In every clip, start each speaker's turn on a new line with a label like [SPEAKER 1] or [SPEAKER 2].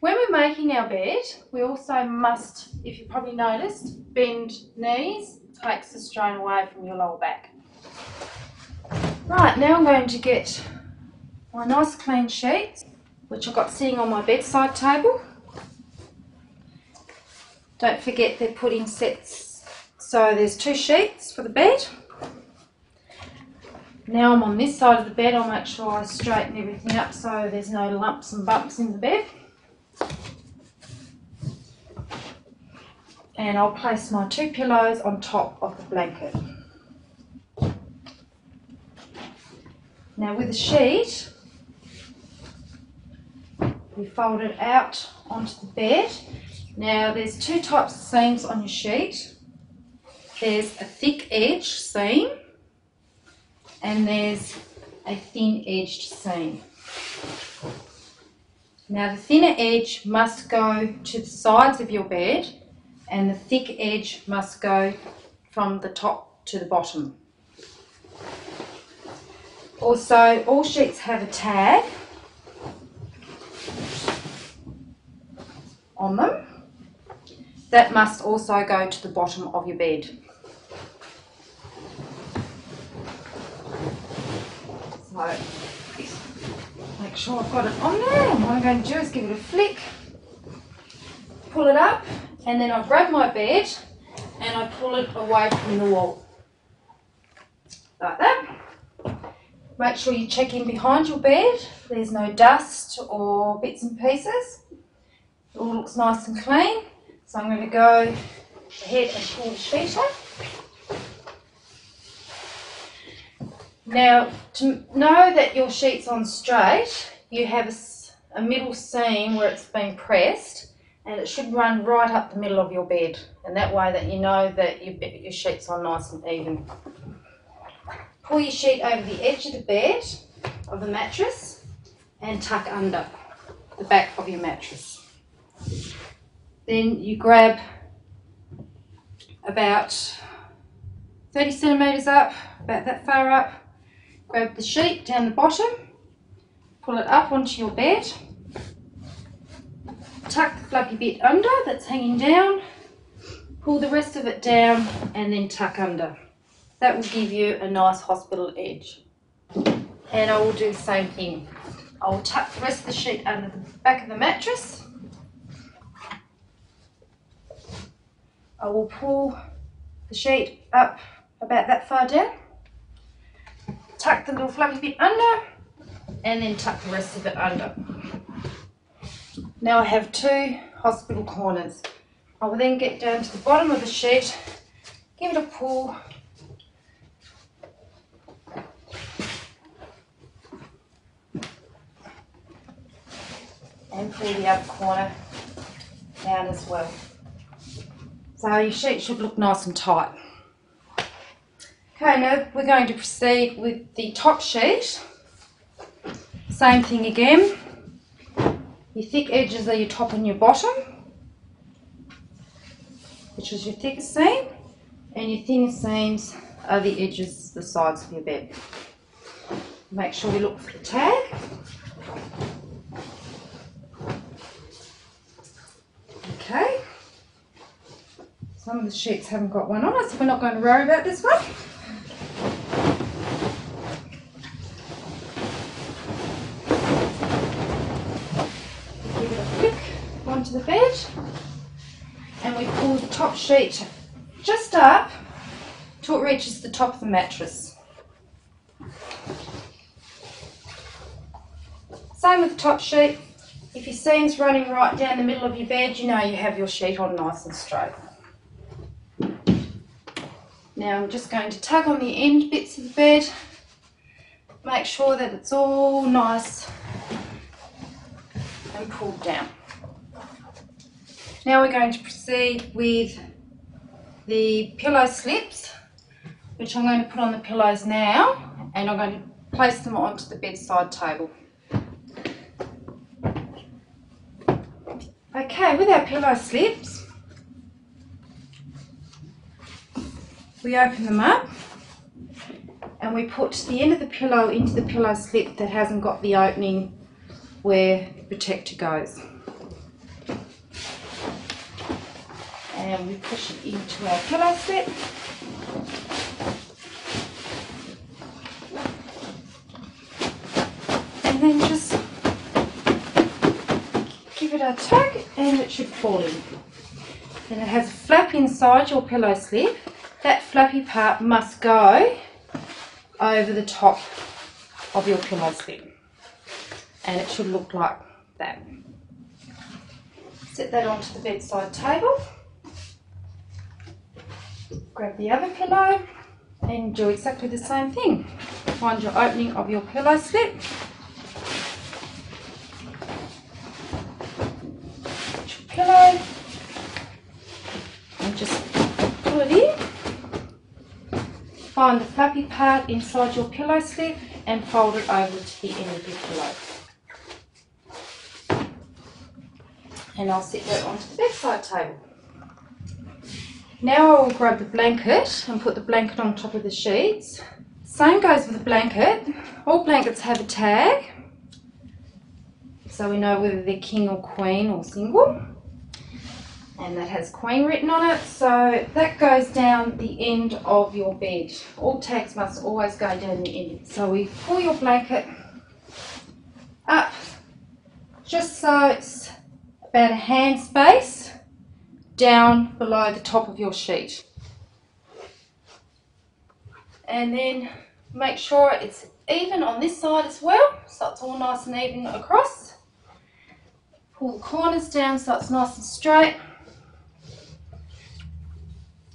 [SPEAKER 1] When we're making our bed, we also must, if you probably noticed, bend knees. It takes the strain away from your lower back. Right, now I'm going to get my nice clean sheets, which I've got sitting on my bedside table. Don't forget they're put in sets, so there's 2 sheets for the bed. Now I'm on this side of the bed, I'll make sure I straighten everything up so there's no lumps and bumps in the bed. And I'll place my 2 pillows on top of the blanket. Now with the sheet, we fold it out onto the bed. Now there's 2 types of seams on your sheet. There's a thick edge seam and there's a thin edged seam. Now the thinner edge must go to the sides of your bed and the thick edge must go from the top to the bottom. Also, all sheets have a tag on them. That must also go to the bottom of your bed. So, make sure I've got it on there, and what I'm going to do is give it a flick, pull it up, and then I grab my bed and I pull it away from the wall. Like that. Make sure you check in behind your bed, there's no dust or bits and pieces. It all looks nice and clean. So I'm going to go ahead and pull the sheet up. Now, to know that your sheet's on straight, you have a middle seam where it's been pressed, and it should run right up the middle of your bed, and that way that you know that your sheet's on nice and even. Pull your sheet over the edge of the bed, of the mattress, and tuck under the back of your mattress. Then you grab about 30 centimetres up, about that far up, grab the sheet down the bottom, pull it up onto your bed, tuck the fluffy bit under that's hanging down, pull the rest of it down and then tuck under. That will give you a nice hospital edge. And I will do the same thing. I will tuck the rest of the sheet under the back of the mattress. I will pull the sheet up about that far down, tuck the little fluffy bit under, and then tuck the rest of it under. Now I have 2 hospital corners. I will then get down to the bottom of the sheet, give it a pull, and pull the other corner down as well. So your sheet should look nice and tight. Okay, now we're going to proceed with the top sheet. Same thing again. Your thick edges are your top and your bottom, which is your thickest seam, and your thinner seams are the edges, the sides of your bed. Make sure we look for the tag. Okay. Some of the sheets haven't got one on it, so we're not going to worry about this one. Give it a flick onto the bed, and we pull the top sheet just up till it reaches the top of the mattress. Same with the top sheet. If your seam's running right down the middle of your bed, you know you have your sheet on nice and straight. Now I'm just going to tug on the end bits of the bed, make sure that it's all nice and pulled down. Now we're going to proceed with the pillow slips, which I'm going to put on the pillows now, and I'm going to place them onto the bedside table. Okay, with our pillow slips, we open them up and we put the end of the pillow into the pillow slip that hasn't got the opening where the protector goes. and we push it into our pillow slip. And then just give it a tug and it should fall in. Then it has a flap inside your pillow slip. That flappy part must go over the top of your pillow slip. And it should look like that. Set that onto the bedside table. Grab the other pillow and do exactly the same thing. Find your opening of your pillow slip. Put your pillow and just pull it in. Find the flappy part inside your pillow slip and fold it over to the end of your pillow. And I'll set that onto the bedside table. Now I will grab the blanket and put the blanket on top of the sheets. Same goes with the blanket. All blankets have a tag, so we know whether they're king or queen or single. And that has queen written on it, so that goes down the end of your bed. All tags must always go down the end. So we pull your blanket up just so it's about a hand space down below the top of your sheet. And then make sure it's even on this side as well, so it's all nice and even across. Pull the corners down so it's nice and straight.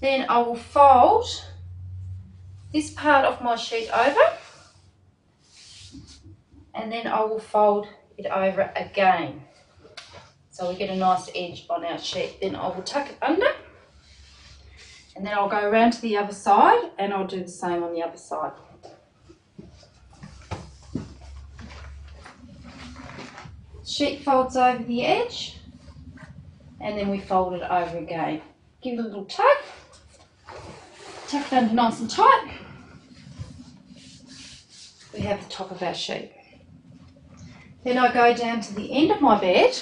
[SPEAKER 1] Then I will fold this part of my sheet over, and then I will fold it over again. So we get a nice edge on our sheet. Then I will tuck it under, and then I'll go around to the other side and I'll do the same on the other side. Sheet folds over the edge, and then we fold it over again. Give it a little tug, tuck it under nice and tight. We have the top of our sheet. Then I go down to the end of my bed,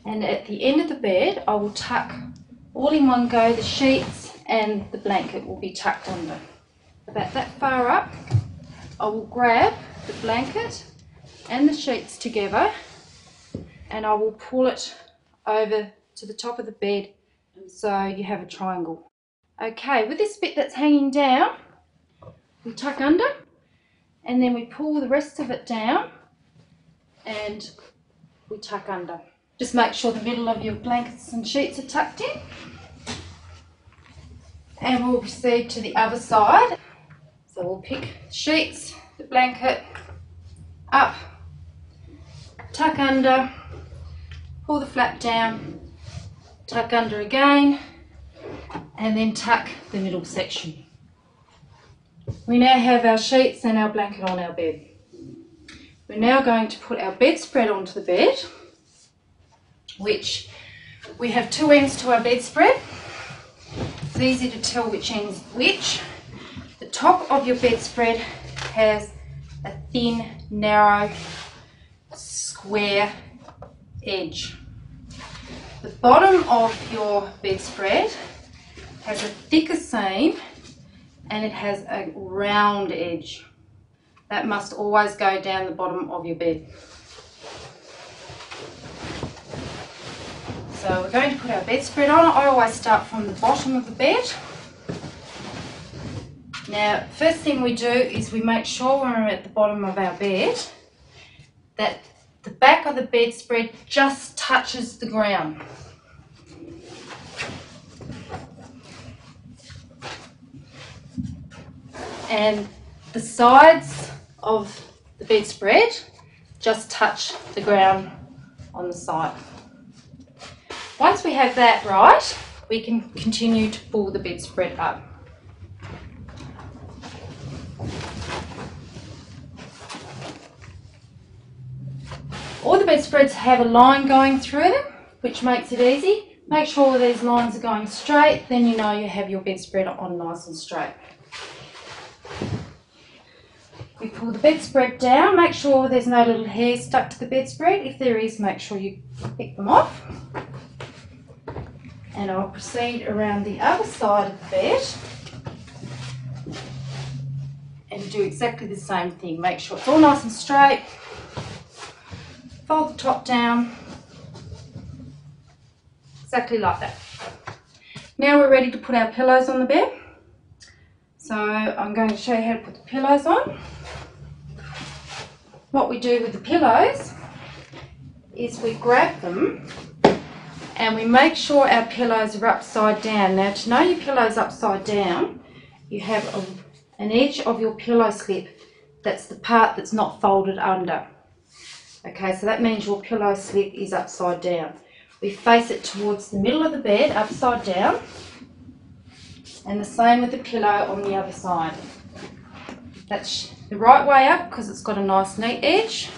[SPEAKER 1] and at the end of the bed I will tuck all in one go. The sheets and the blanket will be tucked under. About that far up, I will grab the blanket and the sheets together, and I will pull it over to the top of the bed so you have a triangle. Okay, with this bit that's hanging down, we tuck under, and then we pull the rest of it down and we tuck under. Just make sure the middle of your blankets and sheets are tucked in. And we'll proceed to the other side. So we'll pick the sheets, the blanket, up, tuck under, pull the flap down, tuck under again, and then tuck the middle section. We now have our sheets and our blanket on our bed. We're now going to put our bedspread onto the bed, which we have two ends to our bedspread. It's easy to tell which end's which. The top of your bedspread has a thin, narrow, square edge. The bottom of your bedspread has a thicker seam and it has a round edge. That must always go down the bottom of your bed. So we're going to put our bedspread on. I always start from the bottom of the bed. Now, first thing we do is we make sure when we're at the bottom of our bed that the back of the bedspread just touches the ground. And the sides of the bedspread just touch the ground on the side. Once we have that right, we can continue to pull the bedspread up. All the bedspreads have a line going through them, which makes it easy. Make sure these lines are going straight, then you know you have your bedspread on nice and straight. We pull the bedspread down, make sure there's no little hairs stuck to the bedspread. If there is, make sure you pick them off. And I'll proceed around the other side of the bed and do exactly the same thing. Make sure it's all nice and straight. Fold the top down, exactly like that. Now we're ready to put our pillows on the bed. So I'm going to show you how to put the pillows on. What we do with the pillows is we grab them and we make sure our pillows are upside down. Now, to know your pillow's upside down, you have an edge of your pillow slip. That's the part that's not folded under. Okay, so that means your pillow slip is upside down. We face it towards the middle of the bed, upside down, and the same with the pillow on the other side. That's the right way up because it's got a nice neat edge,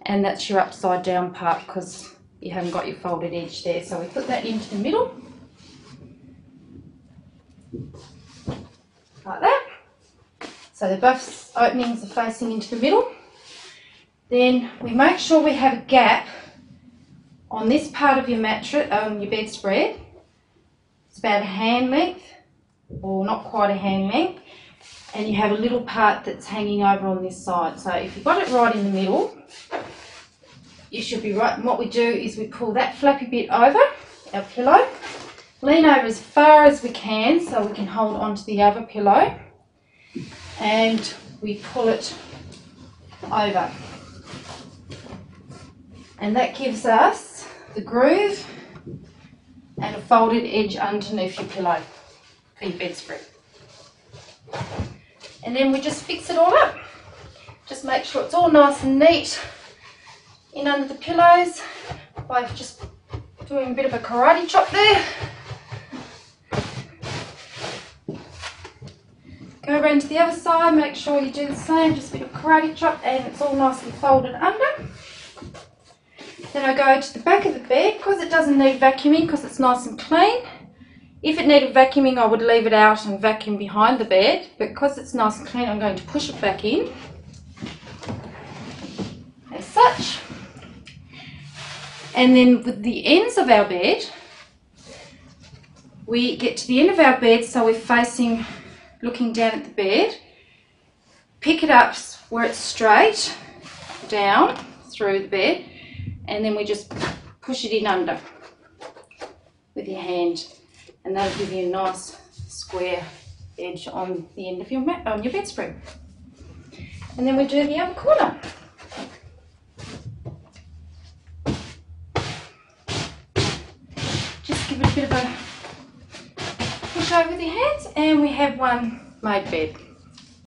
[SPEAKER 1] and that's your upside down part because you haven't got your folded edge there. So we put that into the middle, like that. So the both openings are facing into the middle. Then we make sure we have a gap on this part of your mattress, your bedspread. It's about a hand length, or not quite a hand length, and you have a little part that's hanging over on this side. So if you've got it right in the middle, you should be right. And what we do is we pull that flappy bit over our pillow, lean over as far as we can so we can hold onto the other pillow, and we pull it over. And that gives us the groove and a folded edge underneath your pillow for your bedspread. And then we just fix it all up. Just make sure it's all nice and neat in under the pillows by just doing a bit of a karate chop there. Go around to the other side, make sure you do the same, just a bit of karate chop, and it's all nicely folded under. Then I go to the back of the bed because it doesn't need vacuuming because it's nice and clean. If it needed vacuuming, I would leave it out and vacuum behind the bed, but because it's nice and clean, I'm going to push it back in as such. And then with the ends of our bed, we get to the end of our bed, so we're facing, looking down at the bed, pick it up where it's straight down through the bed, and then we just push it in under with your hand, and that'll give you a nice square edge on the end of your on your bedspread. And then we do the other corner. Just give it a bit of a push over with your hands, and we have one made bed.